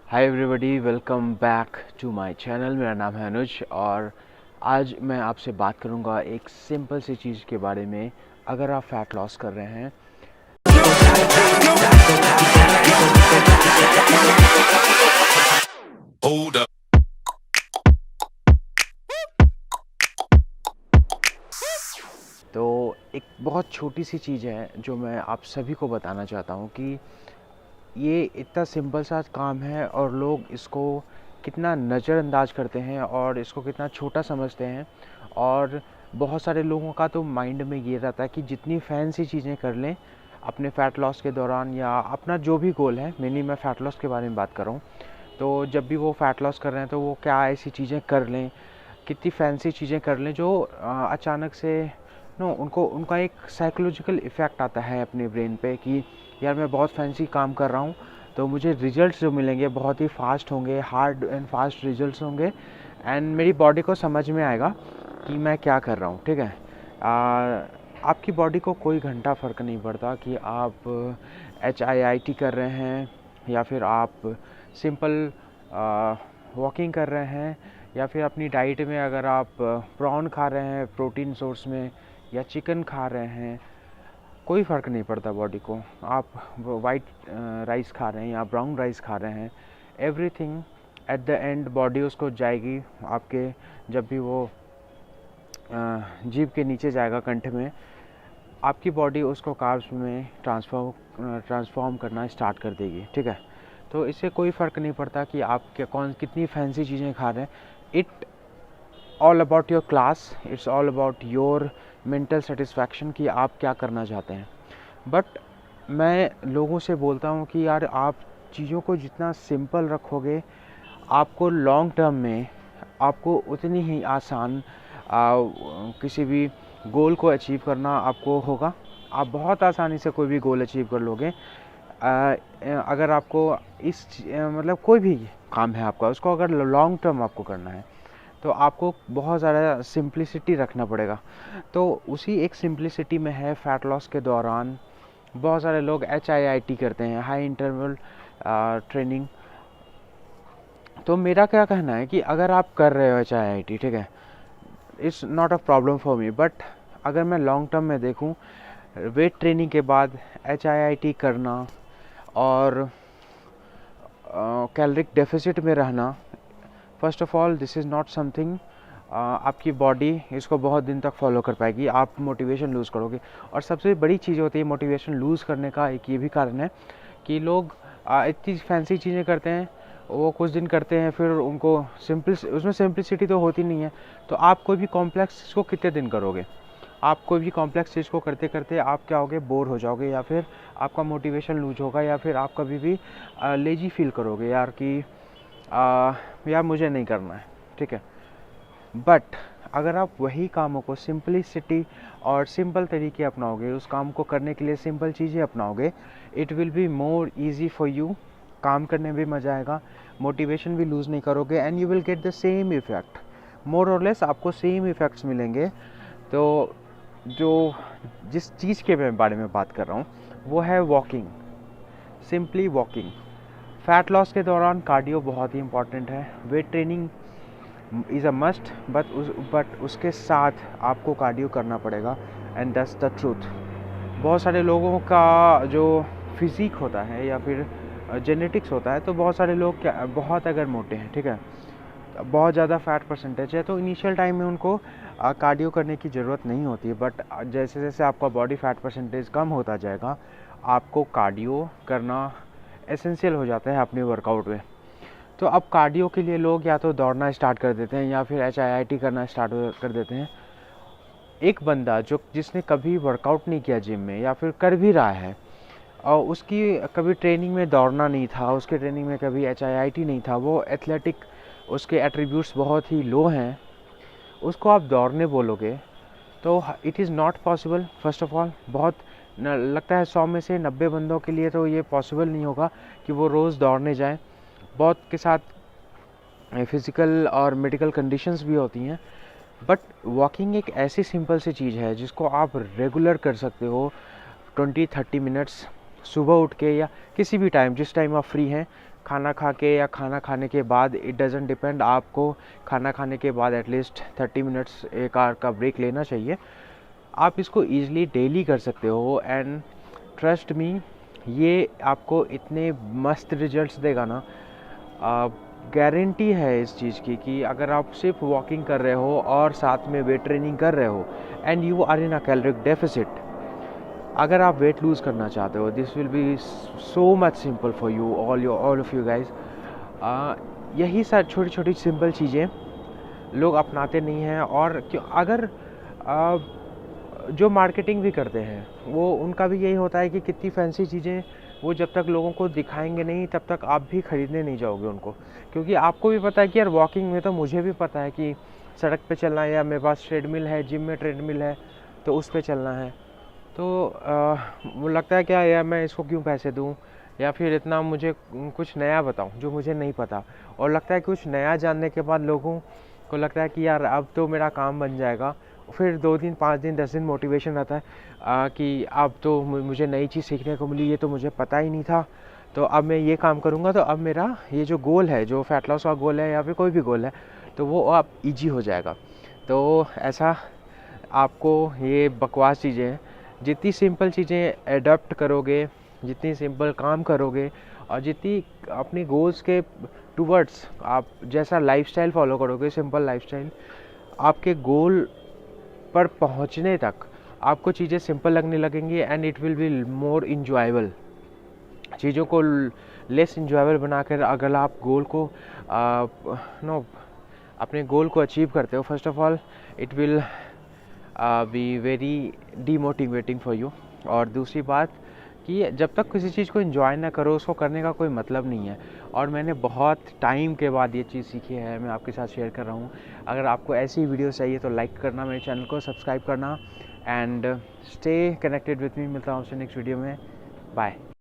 Hi everybody, welcome back to my channel. मेरा नाम है अनुज और आज मैं आपसे बात करूंगा एक सिंपल सी चीज़ के बारे में। अगर आप फैट लॉस कर रहे हैं Hold up. तो एक बहुत छोटी सी चीज़ है जो मैं आप सभी को बताना चाहता हूँ कि ये इतना सिंपल सा काम है और लोग इसको कितना नज़रअंदाज करते हैं और इसको कितना छोटा समझते हैं। और बहुत सारे लोगों का तो माइंड में ये रहता है कि जितनी फैंसी चीज़ें कर लें अपने फ़ैट लॉस के दौरान या अपना जो भी गोल है, मेनली मैं फ़ैट लॉस के बारे में बात कर रहा हूँ। तो जब भी वो फ़ैट लॉस कर रहे हैं तो वो क्या ऐसी चीज़ें कर लें, कितनी फैंसी चीज़ें कर लें जो अचानक से उनका एक साइकोलॉजिकल इफ़ेक्ट आता है अपने ब्रेन पे कि यार मैं बहुत फैंसी काम कर रहा हूँ तो मुझे रिजल्ट्स जो मिलेंगे बहुत ही फास्ट होंगे, हार्ड एंड फास्ट रिजल्ट्स होंगे एंड मेरी बॉडी को समझ में आएगा कि मैं क्या कर रहा हूँ। ठीक है, आपकी बॉडी को कोई घंटा फ़र्क नहीं पड़ता कि आप HIIT कर रहे हैं या फिर आप सिंपल वॉकिंग कर रहे हैं या फिर अपनी डाइट में अगर आप प्रॉन खा रहे हैं प्रोटीन सोर्स में या चिकन खा रहे हैं, कोई फ़र्क नहीं पड़ता बॉडी को। आप वाइट राइस खा रहे हैं या ब्राउन राइस खा रहे हैं, everything at the end body उसको जाएगी आपके, जब भी वो जीभ के नीचे जाएगा कंठ में, आपकी बॉडी उसको कार्ब्स में ट्रांसफॉर्म करना स्टार्ट कर देगी। ठीक है, तो इससे कोई फ़र्क नहीं पड़ता कि आप कितनी फैंसी चीज़ें खा रहे हैं। It all about your class, it's all about your mental satisfaction कि आप क्या करना चाहते हैं। बट मैं लोगों से बोलता हूँ कि यार आप चीज़ों को जितना सिंपल रखोगे आपको लॉन्ग टर्म में आपको उतनी ही आसान किसी भी गोल को अचीव करना आपको होगा। आप बहुत आसानी से कोई भी गोल अचीव कर लोगे। अगर आपको मतलब कोई भी काम है आपका, उसको अगर लॉन्ग टर्म आपको करना है तो आपको बहुत ज़्यादा सिंप्लिसिटी रखना पड़ेगा। तो उसी एक सिंप्लिसिटी में है फ़ैट लॉस के दौरान बहुत सारे लोग HIIT करते हैं, हाई इंटरवल ट्रेनिंग। तो मेरा क्या कहना है कि अगर आप कर रहे हो HIIT, ठीक है, it's not a problem for me, but अगर मैं लॉन्ग टर्म में देखूं, वेट ट्रेनिंग के बाद HIIT करना और कैलोरिक डेफिसिट में रहना, first of all this is not something आपकी बॉडी इसको बहुत दिन तक फॉलो कर पाएगी। आप मोटिवेशन लूज़ करोगे। और सबसे बड़ी चीज़ होती है मोटिवेशन लूज़ करने का एक ये भी कारण है कि लोग इतनी फैंसी चीज़ें करते हैं, वो कुछ दिन करते हैं फिर उनको उसमें सिंप्लिसिटी तो होती नहीं है। तो आप कोई भी कॉम्प्लेक्स चीज़ को कितने दिन करोगे? आप कोई भी कॉम्प्लेक्स चीज़ को करते करते आप क्या होगे, बोर हो जाओगे या फिर आपका मोटिवेशन लूज होगा या फिर आप कभी भी लेजी फील करोगे यार कि यार मुझे नहीं करना है। ठीक है, बट अगर आप वही कामों को सिंपलिसिटी और सिंपल तरीके अपनाओगे, उस काम को करने के लिए सिंपल चीज़ें अपनाओगे, it will be more easy for you. काम करने में भी मज़ा आएगा, मोटिवेशन भी लूज़ नहीं करोगे and you will get the same effect, more और लेस आपको सेम इफ़ेक्ट्स मिलेंगे। तो जो जिस चीज़ के बारे में बात कर रहा हूँ वो है walking, simply walking. Fat loss के दौरान कार्डियो बहुत ही इंपॉर्टेंट है। Weight training is a must, but उसके साथ आपको कार्डियो करना पड़ेगा एंड दैट्स द ट्रूथ। बहुत सारे लोगों का जो फिज़िक होता है या फिर जेनेटिक्स होता है, तो बहुत सारे लोग क्या बहुत अगर मोटे हैं, ठीक है, बहुत ज़्यादा फैट परसेंटेज है, तो इनिशियल टाइम में उनको कार्डियो करने की ज़रूरत नहीं होती है। बट जैसे जैसे आपका बॉडी फैट परसेंटेज कम होता जाएगा, आपको कार्डियो करना एसेंशियल हो जाता है अपने वर्कआउट में। तो अब कार्डियो के लिए लोग या तो दौड़ना स्टार्ट कर देते हैं या फिर HIIT करना स्टार्ट कर देते हैं। एक बंदा जिसने कभी वर्कआउट नहीं किया जिम में या फिर कर भी रहा है और उसकी कभी ट्रेनिंग में दौड़ना नहीं था, उसके ट्रेनिंग में कभी HIIT नहीं था, वो एथलेटिक, उसके एट्रीब्यूट्स बहुत ही लो हैं, उसको आप दौड़ने बोलोगे तो it is not possible. First of all बहुत लगता है 100 में से 90 बंदों के लिए तो ये पॉसिबल नहीं होगा कि वो रोज़ दौड़ने जाएं। बहुत के साथ फिज़िकल और मेडिकल कंडीशंस भी होती हैं। बट वॉकिंग एक ऐसी सिंपल सी चीज़ है जिसको आप रेगुलर कर सकते हो, 20-30 मिनट्स सुबह उठ के या किसी भी टाइम, जिस टाइम आप फ्री हैं, खाना खा के या खाना खाने के बाद, इट डज़न्ट डिपेंड, आपको खाना खाने के बाद एटलीस्ट 30 मिनट्स 1 आवर का ब्रेक लेना चाहिए। आप इसको ईज़िली डेली कर सकते हो एंड ट्रस्ट मी, ये आपको इतने मस्त रिजल्ट्स देगा ना। गारंटी है इस चीज़ की कि अगर आप सिर्फ वॉकिंग कर रहे हो और साथ में वेट ट्रेनिंग कर रहे हो and you are in a caloric deficit, अगर आप वेट लूज़ करना चाहते हो, this will be so much simple for you, all of you guys. यही सारी छोटी छोटी सिंपल चीज़ें लोग अपनाते नहीं हैं। और क्यों, अगर जो मार्केटिंग भी करते हैं वो उनका भी यही होता है कि कितनी फैंसी चीज़ें वो जब तक लोगों को दिखाएंगे नहीं तब तक आप भी ख़रीदने नहीं जाओगे उनको, क्योंकि आपको भी पता है कि यार वॉकिंग में तो मुझे भी पता है कि सड़क पे चलना है, या मेरे पास ट्रेडमिल है, जिम में ट्रेडमिल है तो उस पे चलना है। तो वो लगता है क्या यार मैं इसको क्यों पैसे दूँ, या फिर इतना मुझे कुछ नया बताऊँ जो मुझे नहीं पता। और लगता है कुछ नया जानने के बाद लोगों को लगता है कि यार अब तो मेरा काम बन जाएगा। फिर 2 दिन 5 दिन 10 दिन मोटिवेशन रहता है कि अब तो मुझे नई चीज़ सीखने को मिली, ये तो मुझे पता ही नहीं था, तो अब मैं ये काम करूँगा तो अब मेरा ये जो गोल है, जो फैट लॉस का गोल है या फिर कोई भी गोल है, तो वो अब ईजी हो जाएगा। तो ऐसा आपको ये बकवास चीज़ें हैं, जितनी सिंपल चीज़ें एडॉप्ट करोगे, जितनी सिंपल काम करोगे और जितनी अपने गोल्स के टूवर्ड्स आप जैसा लाइफस्टाइल फॉलो करोगे, सिंपल लाइफस्टाइल, आपके गोल पर पहुंचने तक आपको चीज़ें सिंपल लगने लगेंगी and it will be more enjoyable. चीज़ों को लेस इंजॉयबल बनाकर अगर आप गोल को अपने गोल को अचीव करते हो, first of all it will be very demotivating for you. और दूसरी बात कि जब तक किसी चीज़ को एंजॉय ना करो उसको करने का कोई मतलब नहीं है। और मैंने बहुत टाइम के बाद ये चीज़ सीखी है, मैं आपके साथ शेयर कर रहा हूँ। अगर आपको ऐसी वीडियोस चाहिए तो लाइक करना, मेरे चैनल को सब्सक्राइब करना and stay connected with me. मिलता हूँ आपसे नेक्स्ट वीडियो में। बाय।